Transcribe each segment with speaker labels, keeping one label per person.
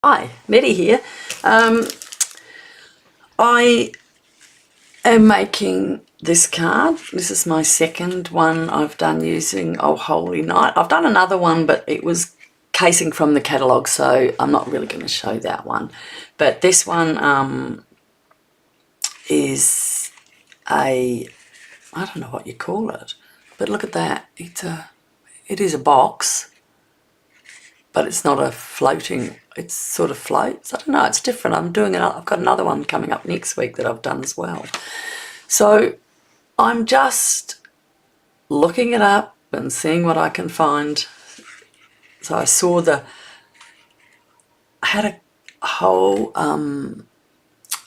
Speaker 1: Hi, Nette here. I am making this card. This is my second one I've done using Oholy Night. I've done another one, but it was casing from the catalogue, so I'm not really going to show that one. But this one is I don't know what you call it, but look at that. It is a box, but it's not a floating, it sort of floats. I don't know, it's different. I've got another one coming up next week that I've done as well. So I'm just looking it up and seeing what I can find. So I saw I had a whole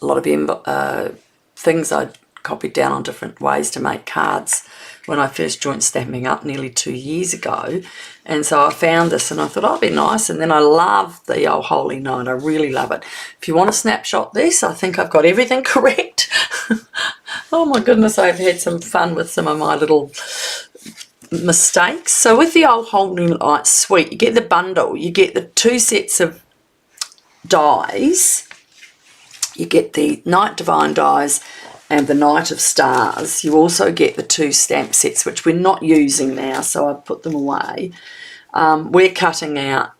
Speaker 1: lot of things I'd copied down on different ways to make cards when I first joined Stamping Up nearly 2 years ago. And so I found this and I thought, oh, it'd be nice. And then I love the Oholy Night. I really love it. If you want to snapshot this, I think I've got everything correct. Oh my goodness, I've had some fun with some of my little mistakes. So with the Oholy Night suite, you get the bundle. You get the 2 sets of dies. You get the Night Divine dies and the Night of Stars. You also get the 2 stamp sets, which we're not using now, so I've put them away. We're cutting out,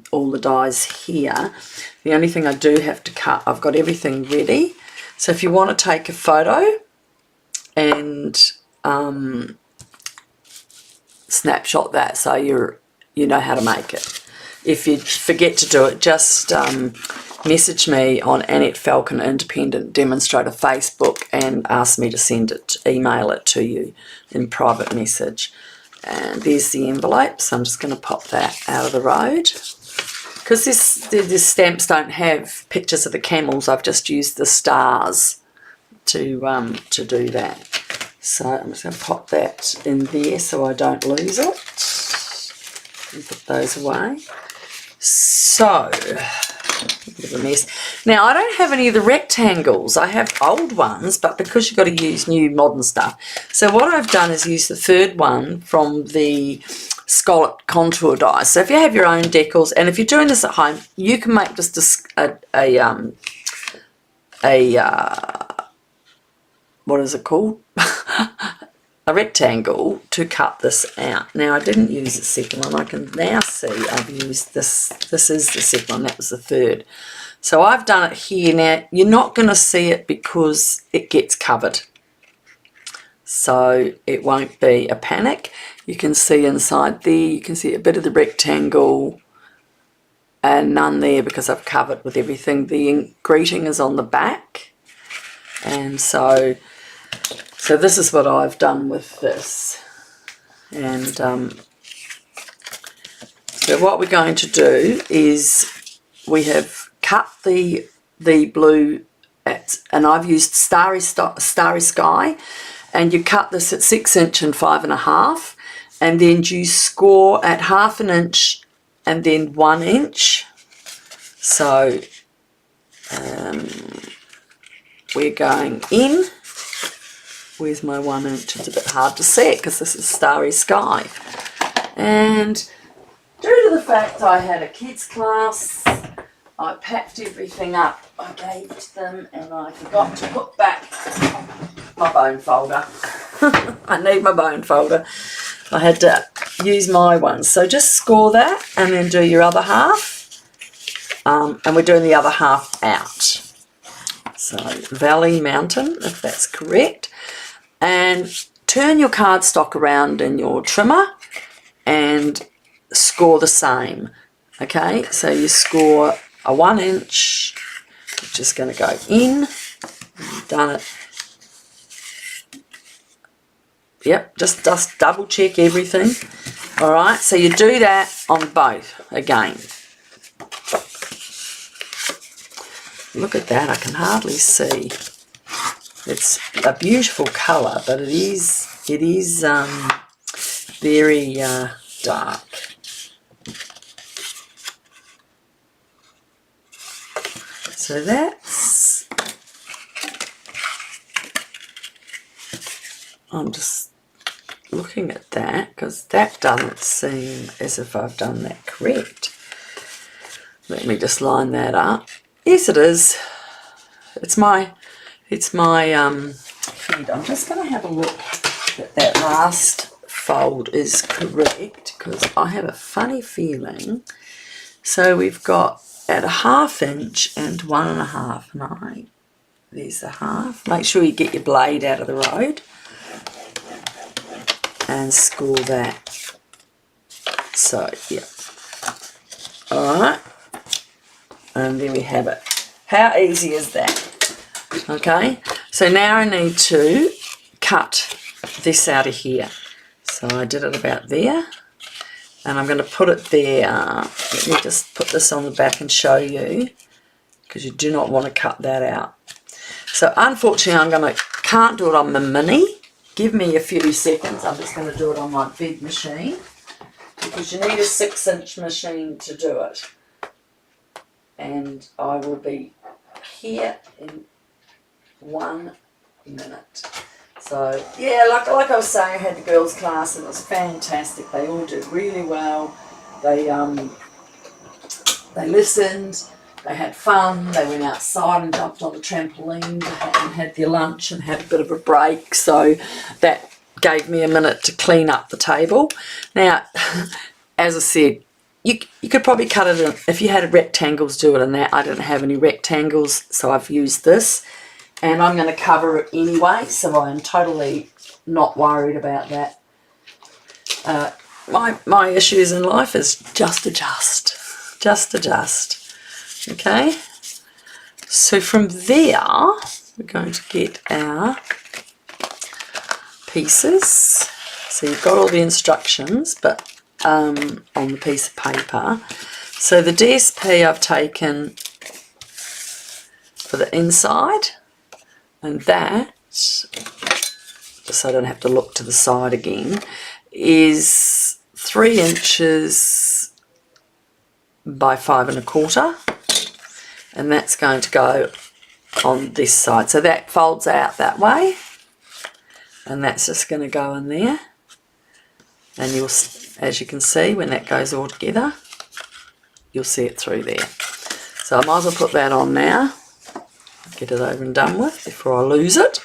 Speaker 1: all the dies here. The only thing I do have to cut, I've got everything ready. So if you want to take a photo and snapshot that so you know how to make it. If you forget to do it, just message me on Annette Falcon Independent Demonstrator Facebook and ask me to email it to you in private message. And there's the envelope, so I'm just going to pop that out of the road. Because these stamps don't have pictures of the camels, I've just used the stars to do that. So I'm just going to pop that in there so I don't lose it. And put those away. So, a bit of a mess. Now, I don't have any of the rectangles. I have old ones, but because you've got to use new modern stuff. So what I've done is use the third one from the scallop contour die. So if you have your own decals, and if you're doing this at home, you can make just what is it called? A rectangle to cut this out. Now, I didn't use the second one. I can now see I've used this. This is the second one. That was the third. So I've done it here. Now, you're not going to see it because it gets covered. So it won't be a panic. You can see inside there, you can see a bit of the rectangle and none there because I've covered with everything. The greeting is on the back. And so this is what I've done with this. And so what we're going to do is we have cut the blue and I've used Starry Sky, and you cut this at 6 inch and 5.5, and then you score at 1/2 inch and then 1 inch. So we're going in. Where's my 1 inch? It's a bit hard to see it because this is Starry Sky. And due to the fact I had a kids class, I packed everything up. I gave it to them and I forgot to put back my bone folder. I need my bone folder. I had to use my one. So just score that and then do your other half. And we're doing the other half out. So Valley Mountain, if that's correct. And turn your cardstock around in your trimmer and score the same. Okay, so you score a 1 inch, which is going to go in. You've done it. Yep, just double check everything. All right, so you do that on both again. Look at that, I can hardly see. It's a beautiful colour, but it is very dark. So I'm just looking at that because that doesn't seem as if I've done that correct. Let me just line that up. Yes, it is. It's my feed. I'm just going to have a look that that last fold is correct, because I have a funny feeling. So we've got at a 1/2 inch and 1.5, and there's a half. Make sure you get your blade out of the road and score that. So yeah, all right, and there we have it. How easy is that? Okay, so now I need to cut this out of here. So I did it about there, and I'm going to put it there. Let me just put this on the back and show you, because you do not want to cut that out. So unfortunately can't do it on my mini. Give me a few seconds. I'm just going to do it on my big machine, because you need a 6-inch machine to do it. And I will be here in 1 minute. So yeah, like I was saying, I had the girls' class and it was fantastic. They all did really well. They listened, they had fun, they went outside and jumped on the trampoline and had their lunch and had a bit of a break. So that gave me a minute to clean up the table. Now, as I said, you could probably cut it in, if you had rectangles, do it in that. I didn't have any rectangles, so I've used this. And I'm going to cover it anyway, so I'm totally not worried about that. My issues in life is just adjust. Okay? So from there, we're going to get our pieces. So you've got all the instructions, but on the piece of paper. So the DSP I've taken for the inside, and that, just so I don't have to look to the side again, is 3 inches by 5 1/4, and that's going to go on this side. So that folds out that way, and that's just going to go in there. And you'll, as you can see, when that goes all together, you'll see it through there. So I might as well put that on now. Get it over and done with before I lose it.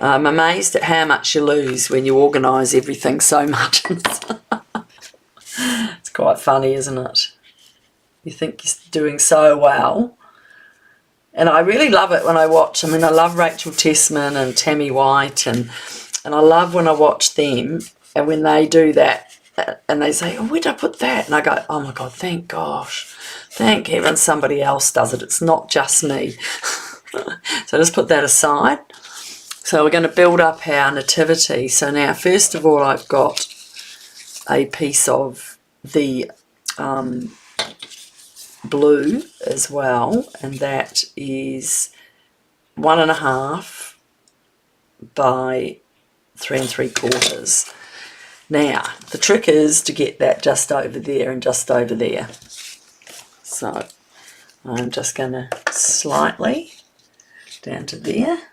Speaker 1: I'm amazed at how much you lose when you organise everything so much. It's quite funny, isn't it? You think you're doing so well. And I really love it when I watch. I mean, I love Rachel Tessman and Tammy White, and I love when I watch them, and when they do that, and they say, oh, where did I put that? And I go, oh my God, thank gosh. Thank heaven somebody else does it. It's not just me. So just put that aside. So we're going to build up our nativity. So now, first of all, I've got a piece of the blue as well, and that is 1.5 by 3 3/4. Now, the trick is to get that just over there and just over there. So I'm just going to slightly down to there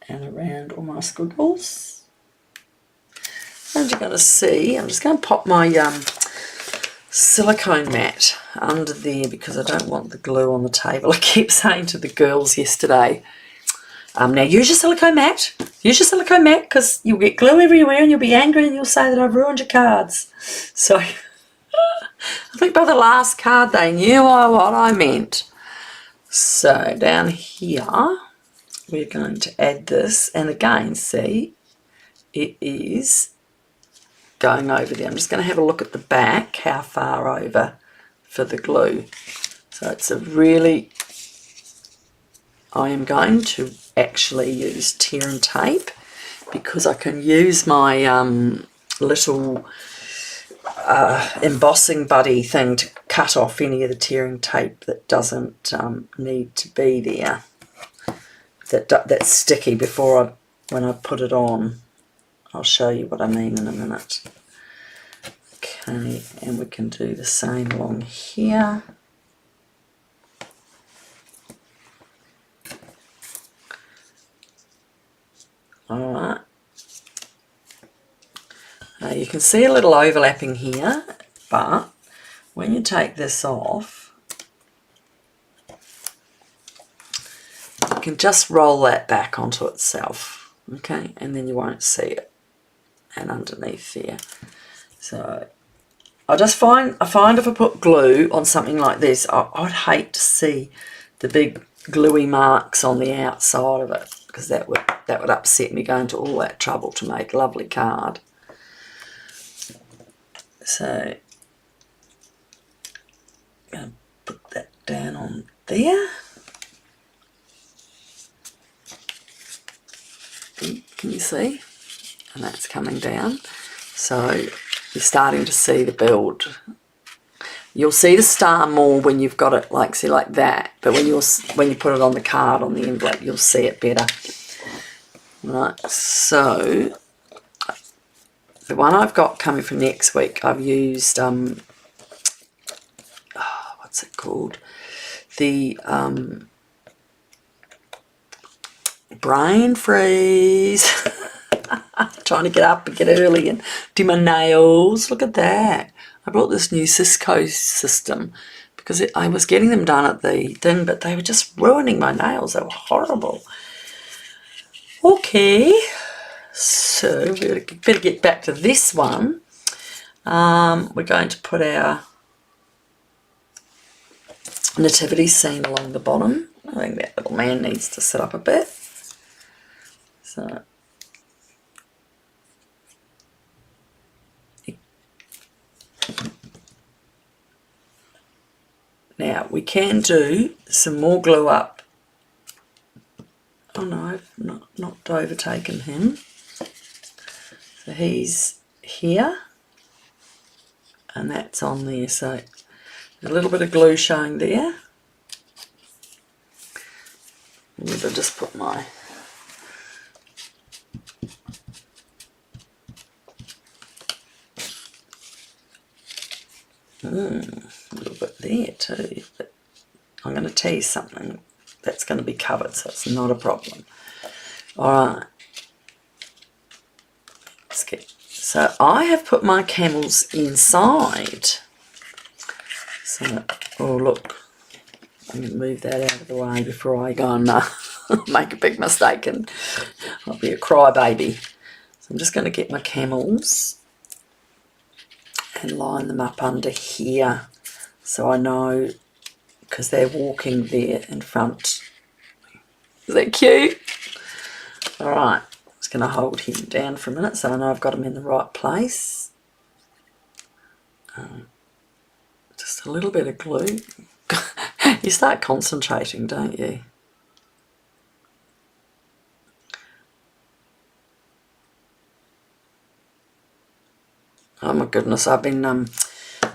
Speaker 1: and around all my squiggles. And you're going to see, I'm just going to pop my silicone mat under there, because I don't want the glue on the table. I kept saying to the girls yesterday, now use your silicone mat, because you'll get glue everywhere and you'll be angry and you'll say that I've ruined your cards. So I think by the last card they knew what I meant. So down here we're going to add this, and again, see, it is going over there. I'm just going to have a look at the back, how far over for the glue. So it's a really, I am going to actually use tear and tape, because I can use my little embossing buddy thing to cut off any of the tearing tape that doesn't need to be there, that's sticky before when I put it on. I'll show you what I mean in a minute. Okay, and we can do the same along here. Alright. Now you can see a little overlapping here, but when you take this off, you can just roll that back onto itself, okay, and then you won't see it. And underneath there, so I find if I put glue on something like this, I'd hate to see the big gluey marks on the outside of it, because that would upset me, going to all that trouble to make a lovely card. So I'm going to put that down on there. Can you see? And that's coming down. So you're starting to see the build. You'll see the star more when you've got it like that, but when you put it on the card, on the envelope, you'll see it better. Right, so the one I've got coming for next week, I've used what's it called? The brain freeze. Trying to get up and get early and do my nails. Look at that. I brought this new Cisco system because I was getting them done at the thing, but they were just ruining my nails. They were horrible. Okay, so we better get back to this one. We're going to put our nativity scene along the bottom. I think that little man needs to sit up a bit. So now we can do some more glue up. Oh no, I've not overtaken him. So he's here and that's on there. So a little bit of glue showing there. I'm going to just put my a little bit there too, but I'm going to tell you something that's going to be covered, so it's not a problem. Alright, let's get, so I have put my camels inside. So, oh look, I'm going to move that out of the way before I go and make a big mistake and I'll be a crybaby. So I'm just going to get my camels and line them up under here so I know, because they're walking there in front. Is that cute? Alright, I'm just going to hold him down for a minute so I know I've got him in the right place. Just a little bit of glue. You start concentrating, don't you? Oh my goodness, I've been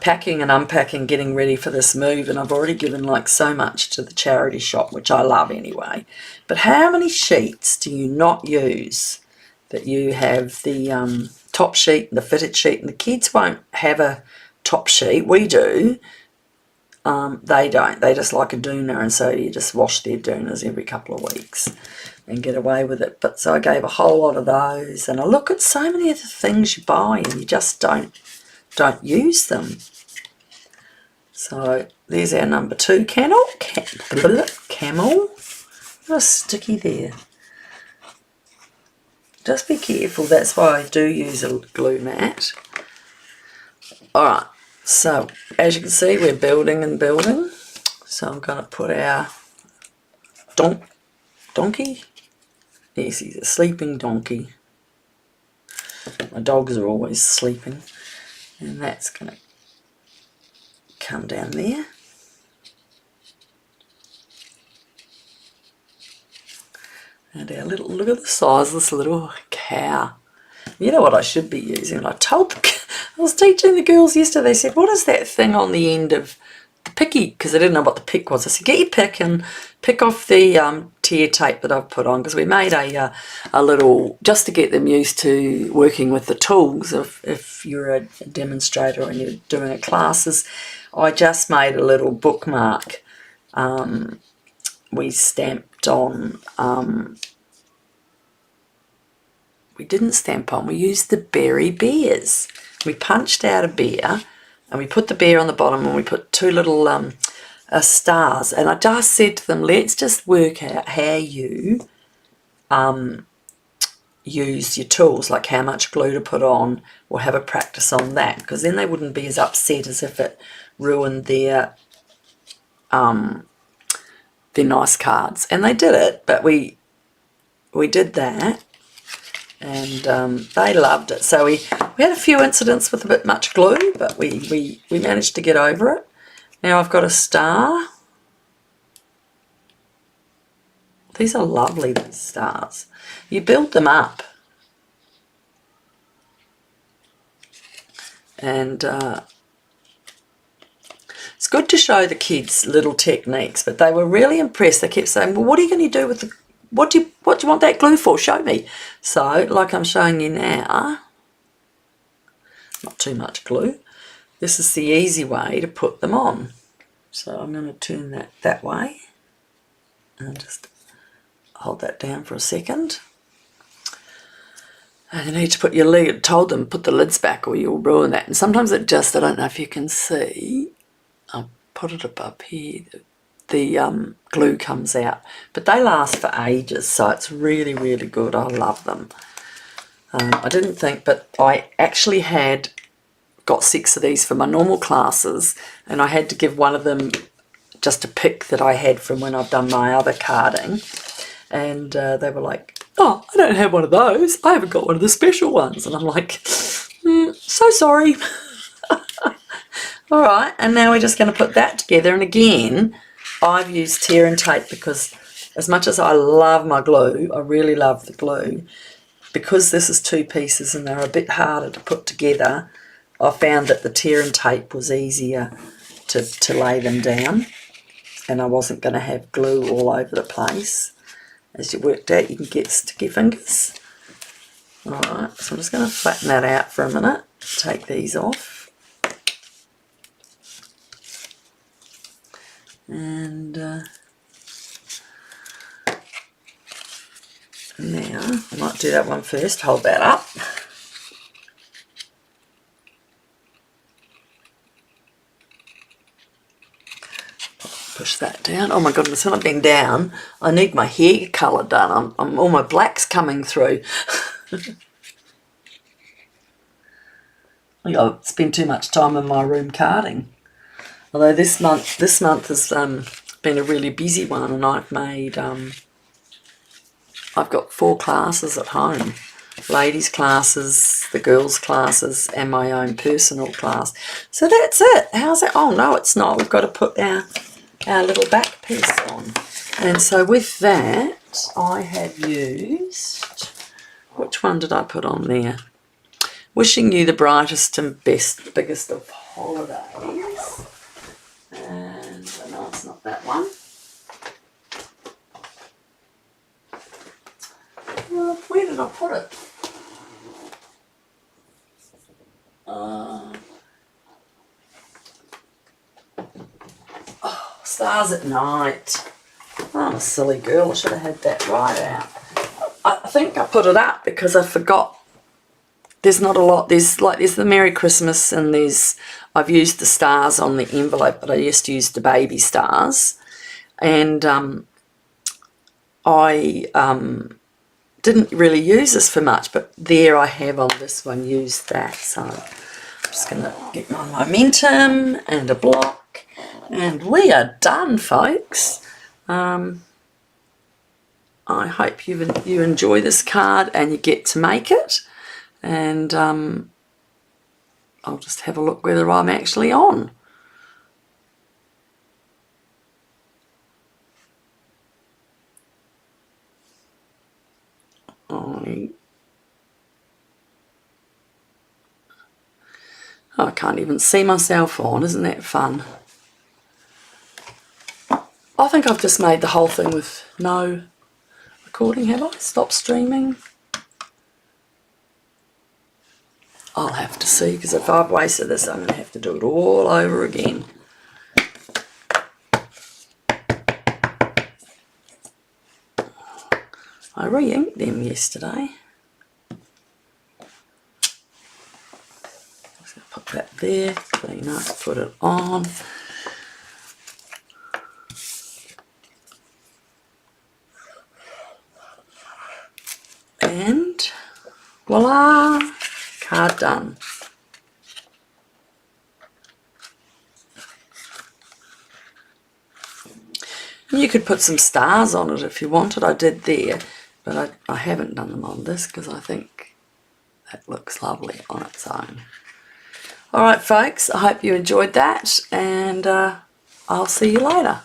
Speaker 1: packing and unpacking, getting ready for this move, and I've already given like so much to the charity shop, which I love anyway. But how many sheets do you not use that you have the top sheet and the fitted sheet, and the kids won't have a top sheet? We do. They don't. They just like a doona, and so you just wash their doonas every couple of weeks and get away with it. But so I gave a whole lot of those, and I look at so many of the things you buy and you just don't use them. So there's our number 2 camel. Got a sticky there. Just be careful. That's why I do use a glue mat. All right. So as you can see, we're building and building. So I'm going to put our donkey. Yes, he's a sleeping donkey. My dogs are always sleeping. And that's going to come down there. And our little, look at the size of this little cow. You know what I should be using? I was teaching the girls yesterday, they said, what is that thing on the end of the picky? Because I didn't know what the pick was. I said, get your pick and pick off the tear tape that I've put on, because we made a little, just to get them used to working with the tools. If you're a demonstrator and you're doing a classes, I just made a little bookmark. We stamped on, we didn't stamp on, we used the berry bears. We punched out a bear and we put the bear on the bottom, and we put two little stars, and I just said to them, let's just work out how you use your tools, like how much glue to put on. We'll have a practice on that, because then they wouldn't be as upset as if it ruined their nice cards. And they did it, but we did that, and they loved it. So we had a few incidents with a bit much glue, but we managed to get over it. Now I've got a star. These are lovely, these stars. You build them up, and it's good to show the kids little techniques, but they were really impressed. They kept saying, well, what are you going to do with the, what do you want that glue for? Show me. So, like I'm showing you now, not too much glue. This is the easy way to put them on. So I'm going to turn that way, and just hold that down for a second. And you need to put your lid, told them, put the lids back or you'll ruin that. And sometimes it just, I don't know if you can see, I'll put it above here, the glue comes out. But they last for ages, so it's really, really good. I love them. I didn't think, but I actually got 6 of these for my normal classes, and I had to give one of them just a pick that I had from when I've done my other carding. And they were like, oh, I don't have one of those. I haven't got one of the special ones. And I'm like, so sorry. All right, and now we're just going to put that together. And again, I've used tear and tape, because as much as I love my glue, I really love the glue, because this is 2 pieces and they're a bit harder to put together, I found that the tear and tape was easier to lay them down, and I wasn't going to have glue all over the place. As you worked out, you can get sticky fingers. Alright, so I'm just going to flatten that out for a minute, take these off. And now, I might do that one first, hold that up. Push that down. Oh my goodness, when I've been down, I need my hair colour done. All my black's coming through. I spend too much time in my room carding. Although this month has been a really busy one, and I've got 4 classes at home. Ladies classes, the girls classes, and my own personal class. So that's it. How's it? Oh no, it's not. We've got to put our little back piece on. And so with that, I have used, which one did I put on there? Wishing you the brightest and best, biggest of holidays. And no, it's not that one. Where did I put it? Stars at Night. Oh, I'm a silly girl. I should have had that right out. I think I put it up because I forgot. There's not a lot. There's the Merry Christmas, and I've used the stars on the envelope, but I used to use the baby stars. And I didn't really use this for much, but there I have on this one used that. So I'm just going to get my momentum and a block. And we are done, folks. I hope you enjoy this card and you get to make it. And I'll just have a look whether I'm actually on. I can't even see myself on. Isn't that fun? I think I've just made the whole thing with no recording, have I? Stop streaming. I'll have to see, because if I've wasted this, I'm going to have to do it all over again. I re-inked them yesterday. I'm just going to put that there, clean up, put it on. And voila, card done. You could put some stars on it if you wanted. I did there, but I haven't done them on this because I think that looks lovely on its own. All right, folks, I hope you enjoyed that, and I'll see you later.